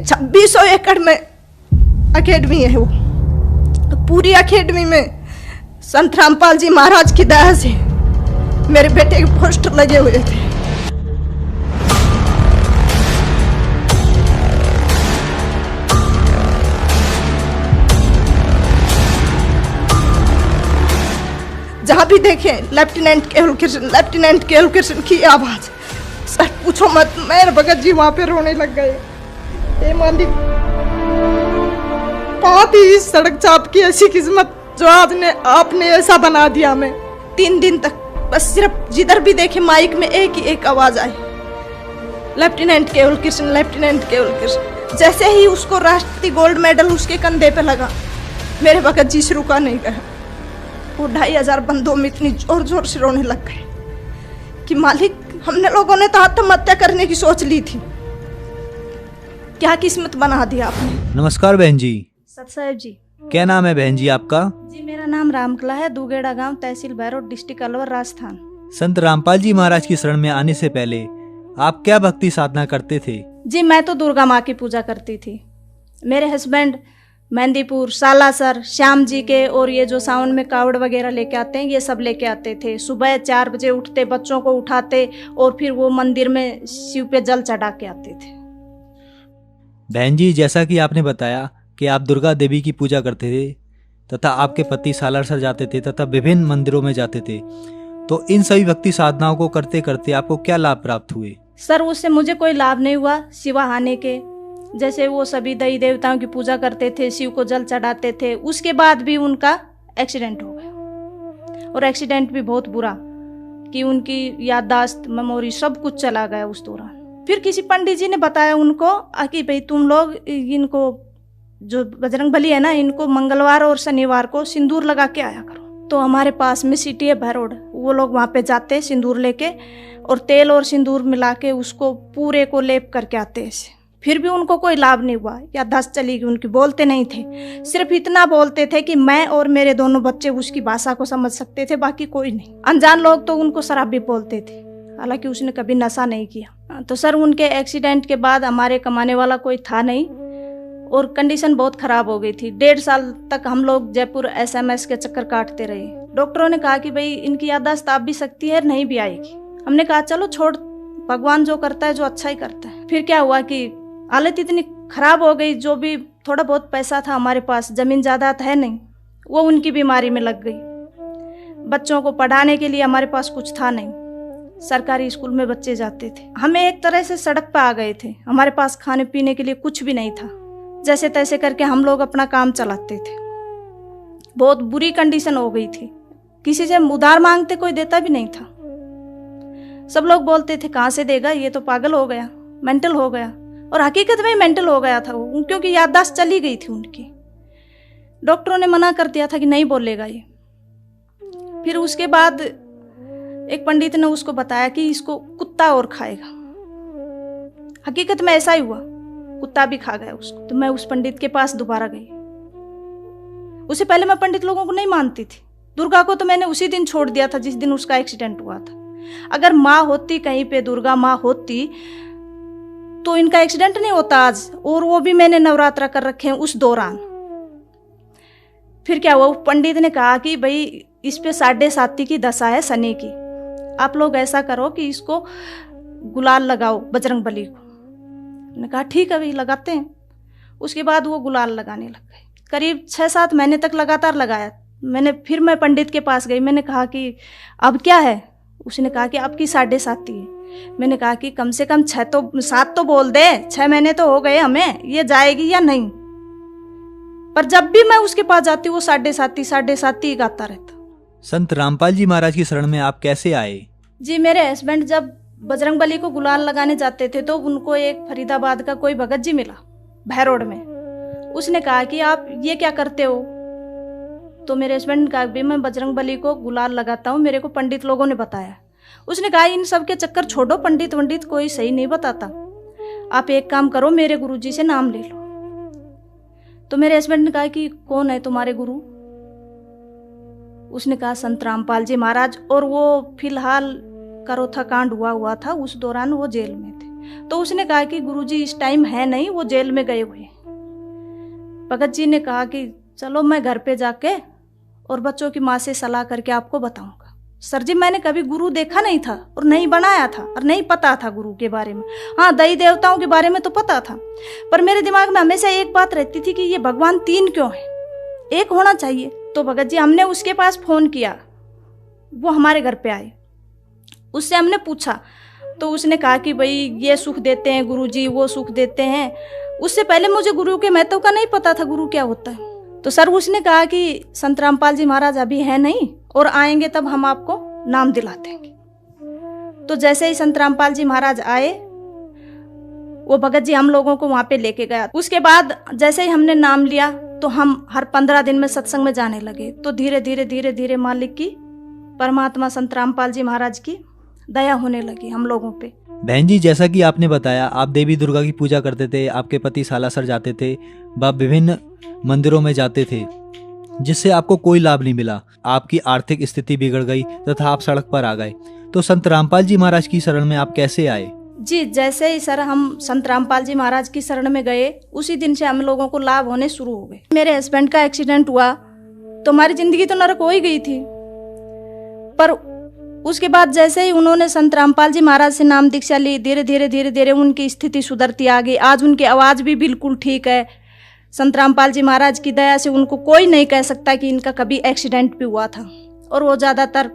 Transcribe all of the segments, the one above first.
2600 एकड़ में अकेडमी है वो। पूरी अकेडमी में संत रामपाल जी महाराज की दया से मेरे बेटे के पोस्टर लगे हुए थे। जहाँ भी देखें लेफ्टिनेंट केवल कृष्ण की आवाज। सर पूछो मत, मेरे भगत जी वहां पे रोने लग गए। हे मालिक, बहुत ही सड़क चाप की ऐसी किस्मत जो आज ने आपने ऐसा बना दिया। हमें 3 दिन तक बस सिर्फ जिधर भी देखे माइक में एक ही एक आवाज आई, लेफ्टिनेंट केवल कृष्ण। जैसे ही उसको राष्ट्रपति गोल्ड मेडल उसके कंधे पे लगा, मेरे भगत जी से रुका नहीं गया। वो 2500 बंदों में इतनी जोर जोर से रोने लग गए कि मालिक, हमने लोगों ने तो आत्महत्या करने की सोच ली थी, क्या किस्मत बना दिया आपने। नमस्कार बहन जी। सत साहेब जी। क्या नाम है बहन जी आपका? जी मेरा नाम रामकला है, दुगेड़ा गांव, तहसील भैरोड, डिस्ट्रिक्ट अलवर, राजस्थान। संत रामपाल जी महाराज की शरण में आने से पहले आप क्या भक्ति साधना करते थे? जी मैं तो दुर्गा माँ की पूजा करती थी। मेरे हस्बैंड मेहंदीपुर, सालासर, श्याम जी के और ये जो सावन में कावड़ वगैरह लेके आते हैं, ये सब लेके आते थे। सुबह 4 बजे उठते, बच्चों को उठाते और फिर वो मंदिर में शिव पे जल चढ़ा के आते थे। बहन जी, जैसा कि आपने बताया कि आप दुर्गा देवी की पूजा करते थे तथा आपके पति सालासर जाते थे तथा विभिन्न मंदिरों में जाते थे, तो इन सभी भक्ति साधनाओं को करते करते आपको क्या लाभ प्राप्त हुए? सर उससे मुझे कोई लाभ नहीं हुआ सिवा हानि के। जैसे वो सभी देवी देवताओं की पूजा करते थे, शिव को जल चढ़ाते थे, उसके बाद भी उनका एक्सीडेंट हो गया। और एक्सीडेंट भी बहुत बुरा कि उनकी याददाश्त, मेमोरी सब कुछ चला गया उस दौरान। फिर किसी पंडित जी ने बताया उनको कि भाई तुम लोग इनको जो बजरंग बली है ना, इनको मंगलवार और शनिवार को सिंदूर लगा के आया करो। तो हमारे पास में सिटी है भैरोड, वो लोग वहाँ पे जाते सिंदूर लेके और तेल और सिंदूर मिला के उसको पूरे को लेप करके आते ऐसे। फिर भी उनको कोई लाभ नहीं हुआ, याददाश्त चली गई उनकी, बोलते नहीं थे। सिर्फ इतना बोलते थे कि मैं और मेरे दोनों बच्चे उसकी भाषा को समझ सकते थे, बाकी कोई नहीं। अनजान लोग तो उनको शराबी बोलते थे, हालांकि उसने कभी नशा नहीं किया। तो सर उनके एक्सीडेंट के बाद हमारे कमाने वाला कोई था नहीं और कंडीशन बहुत ख़राब हो गई थी। 1.5 साल तक हम लोग जयपुर SMS के चक्कर काटते रहे। डॉक्टरों ने कहा कि भाई इनकी याददाश्त आप भी सकती है, नहीं भी आएगी। हमने कहा चलो छोड़, भगवान जो करता है जो अच्छा ही करता है। फिर क्या हुआ कि हालत इतनी ख़राब हो गई, जो भी थोड़ा बहुत पैसा था हमारे पास, ज़मीन जायदाद है नहीं, वो उनकी बीमारी में लग गई। बच्चों को पढ़ाने के लिए हमारे पास कुछ था नहीं, सरकारी स्कूल में बच्चे जाते थे। हमें एक तरह से सड़क पर आ गए थे, हमारे पास खाने पीने के लिए कुछ भी नहीं था। जैसे तैसे करके हम लोग अपना काम चलाते थे। बहुत बुरी कंडीशन हो गई थी, किसी से उधार मांगते कोई देता भी नहीं था। सब लोग बोलते थे कहाँ से देगा, ये तो पागल हो गया, मेंटल हो गया। और हकीकत में मेंटल हो गया था वो, क्योंकि याददाश्त चली गई थी उनकी। डॉक्टरों ने मना कर दिया था कि नहीं बोलेगा ये। फिर उसके बाद एक पंडित ने उसको बताया कि इसको कुत्ता और खाएगा। हकीकत में ऐसा ही हुआ, कुत्ता भी खा गया उसको। तो मैं उस पंडित के पास दोबारा गई। उससे पहले मैं पंडित लोगों को नहीं मानती थी। दुर्गा को तो मैंने उसी दिन छोड़ दिया था जिस दिन उसका एक्सीडेंट हुआ था। अगर माँ होती कहीं पे, दुर्गा माँ होती, तो इनका एक्सीडेंट नहीं होता आज। और वो भी मैंने नवरात्रा कर रखे हैं उस दौरान। फिर क्या हुआ, पंडित ने कहा कि भाई इस पे 7.5 की दशा है शनि की, आप लोग ऐसा करो कि इसको गुलाल लगाओ बजरंग बली को। मैंने कहा ठीक है भाई लगाते हैं। उसके बाद वो गुलाल लगाने लग गए। करीब 6-7 महीने तक लगातार लगाया। फिर मैं पंडित के पास गई, मैंने कहा कि अब क्या है। उसने कहा कि आपकी 7.5 है। मैंने कहा कि कम से कम 7 तो बोल दे, 6 महीने तो हो गए हमें, ये जाएगी या नहीं। पर जब भी मैं उसके पास जाती वो 7.5 ही गाता रहता। संत रामपाल जी महाराज की शरण में आप कैसे आए? जी मेरे हस्बैंड जब बजरंग बली को गुलाल लगाने जाते थे तो उनको एक फरीदाबाद का कोई भगत जी मिला भैरोड में। उसने कहा कि आप ये क्या करते हो? तो मेरे हस्बैंड ने कहा भी मैं बजरंग बली को गुलाल लगाता हूँ, मेरे को पंडित लोगों ने बताया। उसने कहा इन सब के चक्कर छोड़ो, पंडित वंडित कोई सही नहीं बताता, आप एक काम करो मेरे गुरुजी से नाम ले लो। तो मेरे हस्बैंड ने कहा कि कौन है तुम्हारे गुरु? उसने कहा संत रामपाल जी महाराज। और वो फिलहाल करोथा कांड हुआ था, उस दौरान वो जेल में थे। तो उसने कहा कि गुरुजी इस टाइम है नहीं, वो जेल में गए हुए। भगत जी ने कहा कि चलो मैं घर पे जाके और बच्चों की माँ से सलाह करके आपको बताऊंगा। सर जी मैंने कभी गुरु देखा नहीं था और नहीं बनाया था और नहीं पता था गुरु के बारे में। हाँ, देवी देवताओं के बारे में तो पता था, पर मेरे दिमाग में हमेशा एक बात रहती थी कि ये भगवान 3 क्यों है, एक होना चाहिए। तो भगत जी हमने उसके पास फोन किया, वो हमारे घर पे आए, उससे हमने पूछा तो उसने कहा कि भाई ये सुख देते हैं गुरुजी, वो सुख देते हैं। उससे पहले मुझे गुरु के महत्व का नहीं पता था, गुरु क्या होता है। तो सर उसने कहा कि संत रामपाल जी महाराज अभी है नहीं और आएंगे तब हम आपको नाम दिला देंगे। तो जैसे ही संत रामपाल जी महाराज आए, वो भगत जी हम लोगों को वहां पे लेके गया। उसके बाद जैसे ही हमने नाम लिया तो हम हर 15 दिन में सत्संग में जाने लगे। तो धीरे धीरे धीरे धीरे मालिक की, परमात्मा संत रामपाल जी महाराज की दया होने लगी हम लोगों पे। बहन जी, जैसा कि आपने बताया आप देवी दुर्गा की पूजा करते थे, आपके पति सालासर जाते थे, आप विभिन्न मंदिरों में जाते थे, जिससे आपको कोई लाभ नहीं मिला। आपकी आर्थिक स्थिति बिगड़ गई तथा आप सड़क पर आ गए। तो संत रामपाल जी महाराज की शरण में आप कैसे आए? जी, जैसे ही सर हम संत रामपाल जी महाराज की शरण में गए, उसी दिन से हम लोगों को लाभ होने शुरू हो गए। मेरे हस्बैंड का एक्सीडेंट हुआ तो हमारी जिंदगी तो नरक हो ही गई थी, पर उसके बाद जैसे ही उन्होंने संत रामपाल जी महाराज से नाम दीक्षा ली, धीरे धीरे धीरे धीरे उनकी स्थिति सुधरती आ गई। आज उनकी आवाज़ भी बिल्कुल ठीक है। संत रामपाल जी महाराज की दया से उनको कोई नहीं कह सकता कि इनका कभी एक्सीडेंट भी हुआ था, और वो ज़्यादातर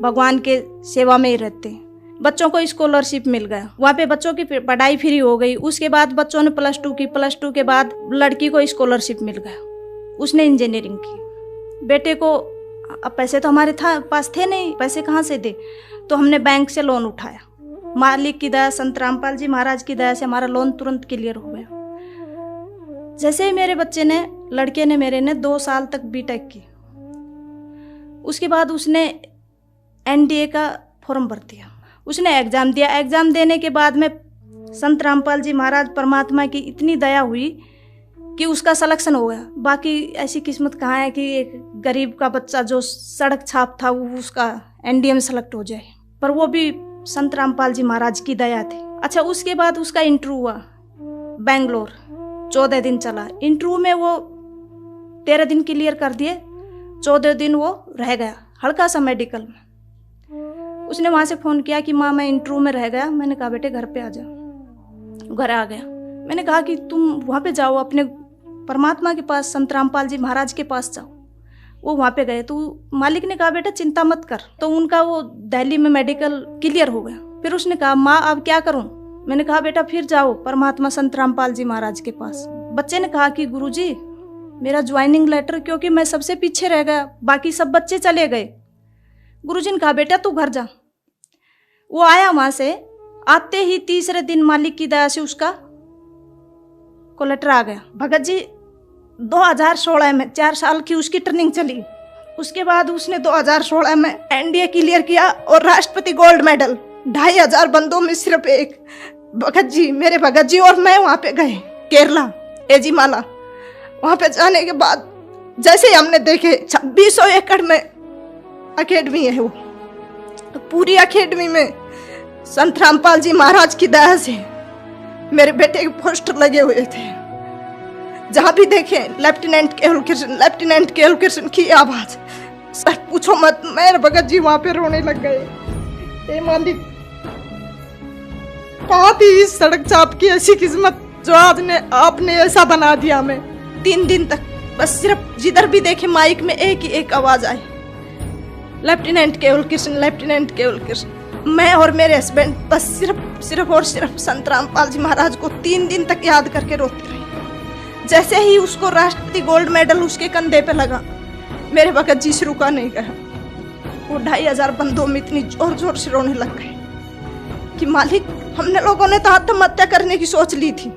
भगवान के सेवा में ही रहते हैं। बच्चों को स्कॉलरशिप मिल गया, वहाँ पे बच्चों की पढ़ाई फ्री हो गई। उसके बाद बच्चों ने +2 की, +2 के बाद लड़की को स्कॉलरशिप मिल गया, उसने इंजीनियरिंग की। बेटे को अब पैसे तो हमारे पास थे नहीं, पैसे कहाँ से दे, तो हमने बैंक से लोन उठाया। मालिक की दया, संत रामपाल जी महाराज की दया से हमारा लोन तुरंत क्लियर हो गया। जैसे ही मेरे बच्चे ने, लड़के ने मेरे ने 2 साल तक बीटेक की, उसके बाद उसने NDA का फॉर्म भर दिया, उसने एग्ज़ाम दिया। एग्ज़ाम देने के बाद में संत रामपाल जी महाराज परमात्मा की इतनी दया हुई कि उसका सिलेक्शन हो गया। बाकी ऐसी किस्मत कहाँ है कि एक गरीब का बच्चा जो सड़क छाप था वो उसका NDA में सेलेक्ट हो जाए, पर वो भी संत रामपाल जी महाराज की दया थी। अच्छा, उसके बाद उसका इंटरव्यू हुआ बेंगलोर, 14 दिन चला। इंटरव्यू में वो 13 दिन क्लियर कर दिए, 14 दिन वो रह गया हल्का सा मेडिकल में। उसने वहाँ से फ़ोन किया कि माँ मैं इंटरव्यू में रह गया। मैंने कहा बेटे घर पे आ जाओ। घर आ गया। मैंने कहा कि तुम वहाँ पे जाओ, अपने परमात्मा के पास, संत रामपाल जी महाराज के पास जाओ। वो वहाँ पे गए तो मालिक ने कहा बेटा चिंता मत कर। तो उनका वो दिल्ली में मेडिकल क्लियर हो गया। फिर उसने कहा माँ अब क्या करूँ। मैंने कहा बेटा फिर जाओ परमात्मा संत रामपाल जी महाराज के पास। बच्चे ने कहा कि गुरुजी मेरा ज्वाइनिंग लेटर, क्योंकि मैं सबसे पीछे रह गया, बाकी सब बच्चे चले गए। गुरुजी ने कहा बेटा तू घर जा। वो आया वहाँ से, आते ही तीसरे दिन मालिक की दया से उसका को लेटर आ गया। भगत जी 2016 में 4 साल की उसकी ट्रेनिंग चली। उसके बाद उसने 2016 में NDA क्लियर किया और राष्ट्रपति गोल्ड मेडल। 2500 बंदों में सिर्फ एक भगत जी, मेरे भगत जी और मैं वहाँ पे गए केरला, एजीमाला। वहाँ पे जाने के बाद जैसे ही हमने देखे 2600 एकड़ में अकेडमी है, वो पूरी अकेडमी में संत रामपाल जी महाराज की दया से मेरे बेटे के पोस्टर लगे हुए थे। जहाँ भी देखे लेफ्टिनेंट केवल कृष्ण, लेफ्टिनेंट केवल कृष्ण की आवाज। सर पूछो मत, मेरे भगत जी वहाँ पे रोने लग गए। हे मालिक, कहाँ थी इस सड़क चाप की ऐसी किस्मत जो आज ने आपने ऐसा बना दिया हमें। 3 दिन तक बस सिर्फ जिधर भी देखे माइक में एक ही एक आवाज आई, लेफ्टिनेंट केवल कृष्ण, लेफ्टिनेंट केवल कृष्ण। मैं और मेरे हस्बैंड बस सिर्फ और सिर्फ संत रामपाल जी महाराज को 3 दिन तक याद करके रोते रहे। जैसे ही उसको राष्ट्रपति गोल्ड मेडल उसके कंधे पे लगा, मेरे भगत जी से रुका नहीं गया। वो 2500 बंदों में इतनी जोर जोर से रोने लग गए कि मालिक हमने लोगों ने तो आत्महत्या करने की सोच ली थी,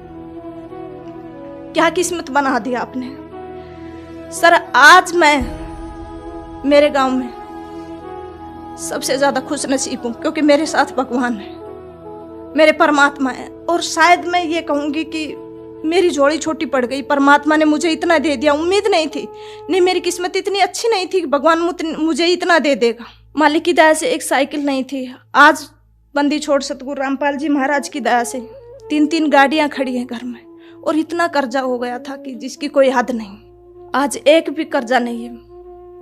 क्या किस्मत बना दिया आपने। सर आज मैं मेरे गांव में सबसे ज्यादा खुश नसीब हूँ, क्योंकि मेरे साथ भगवान है, मेरे परमात्मा है। और शायद मैं ये कहूँगी कि मेरी झोली छोटी पड़ गई, परमात्मा ने मुझे इतना दे दिया। उम्मीद नहीं थी, नहीं मेरी किस्मत इतनी अच्छी नहीं थी कि भगवान मुझे इतना दे देगा। मालिक की दया से एक साइकिल नहीं थी, आज बंदी छोड़ सतगुरु रामपाल जी महाराज की दया से 3-3 गाड़ियां खड़ी हैं घर में, और इतना कर्जा हो गया था कि जिसकी कोई हद नहीं। आज एक भी कर्जा नहीं है।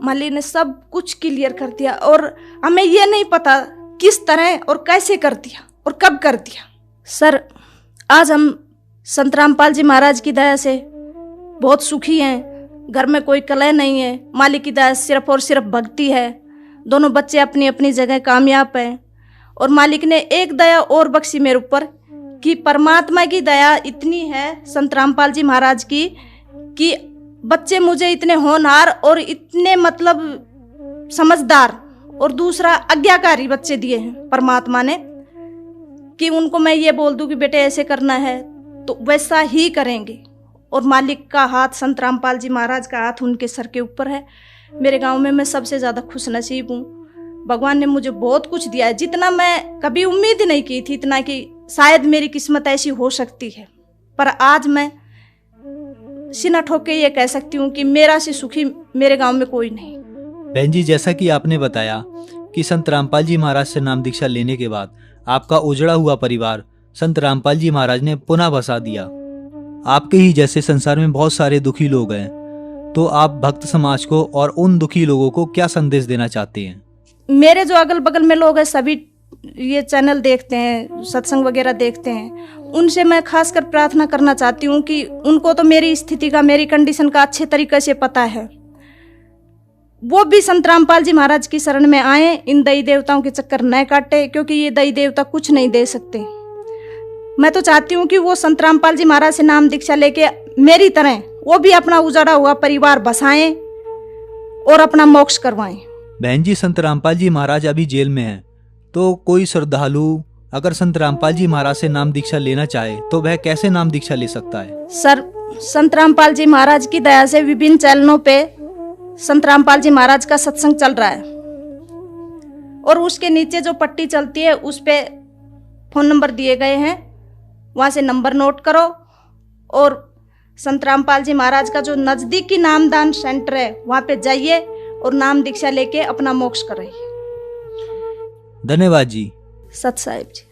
माली ने सब कुछ क्लियर कर दिया, और हमें ये नहीं पता किस तरह और कैसे कर दिया और कब कर दिया। सर, आज हम संत रामपाल जी महाराज की दया से बहुत सुखी हैं। घर में कोई कलह नहीं है। मालिक की दया सिर्फ और सिर्फ भक्ति है। दोनों बच्चे अपनी अपनी जगह कामयाब हैं, और मालिक ने एक दया और बख्शी मेरे ऊपर कि परमात्मा की दया इतनी है संत रामपाल जी महाराज की कि बच्चे मुझे इतने होनहार और इतने मतलब समझदार और दूसरा आज्ञाकारी बच्चे दिए हैं परमात्मा ने, कि उनको मैं ये बोल दूं कि बेटे ऐसे करना है तो वैसा ही करेंगे। और मालिक का हाथ, संत रामपाल जी महाराज का हाथ उनके सर के ऊपर है। मेरे गांव में मैं सबसे ज़्यादा खुश नसीब हूँ। भगवान ने मुझे बहुत कुछ दिया है, जितना मैं कभी उम्मीद नहीं की थी, इतना कि शायद मेरी किस्मत ऐसी हो सकती है। पर आज मैं सीना ठोक के ये कह सकती हूँ कि मेरा से सुखी मेरे गांव में कोई नहीं। बहन जी, जैसा कि आपने बताया कि संत रामपाल जी महाराज से नाम दीक्षा लेने के बाद आपका उजड़ा हुआ परिवार संत रामपाल जी महाराज ने पुनः बसा दिया। आपके ही जैसे संसार में बहुत सारे दुखी लोग हैं, तो आप भक्त समाज को और उन दुखी लोगों को क्या संदेश देना चाहते हैं? मेरे जो अगल बगल में लोग हैं, सभी ये चैनल देखते हैं, सत्संग वगैरह देखते हैं, उनसे मैं खासकर प्रार्थना करना चाहती हूँ कि उनको तो मेरी स्थिति का, मेरी कंडीशन का अच्छे तरीके से पता है। वो भी संत रामपाल जी महाराज की शरण में आए, इन दई देवताओं के चक्कर न काटे, क्योंकि ये दई देवता कुछ नहीं दे सकते। मैं तो चाहती हूँ कि वो संत रामपाल जी महाराज से नाम दीक्षा लेके मेरी तरह वो भी अपना उजाड़ा हुआ परिवार बसाएं और अपना मोक्ष करवाएं। बहन जी, संत रामपाल जी महाराज अभी जेल में हैं, तो कोई श्रद्धालु अगर संत रामपाल जी महाराज से नाम दीक्षा लेना चाहे तो वह कैसे नाम दीक्षा ले सकता है? सर, संत रामपाल जी महाराज की दया से विभिन्न चैनलों पे संत रामपाल जी महाराज का सत्संग चल रहा है, और उसके नीचे जो पट्टी चलती है उस पे फोन नंबर दिए गए हैं, वहाँ से नंबर नोट करो और संत रामपाल जी महाराज का जो नज़दीकी नामदान सेंटर है वहाँ पे जाइए और नाम दीक्षा लेके अपना मोक्ष कराइए। धन्यवाद जी। सत साहिब जी।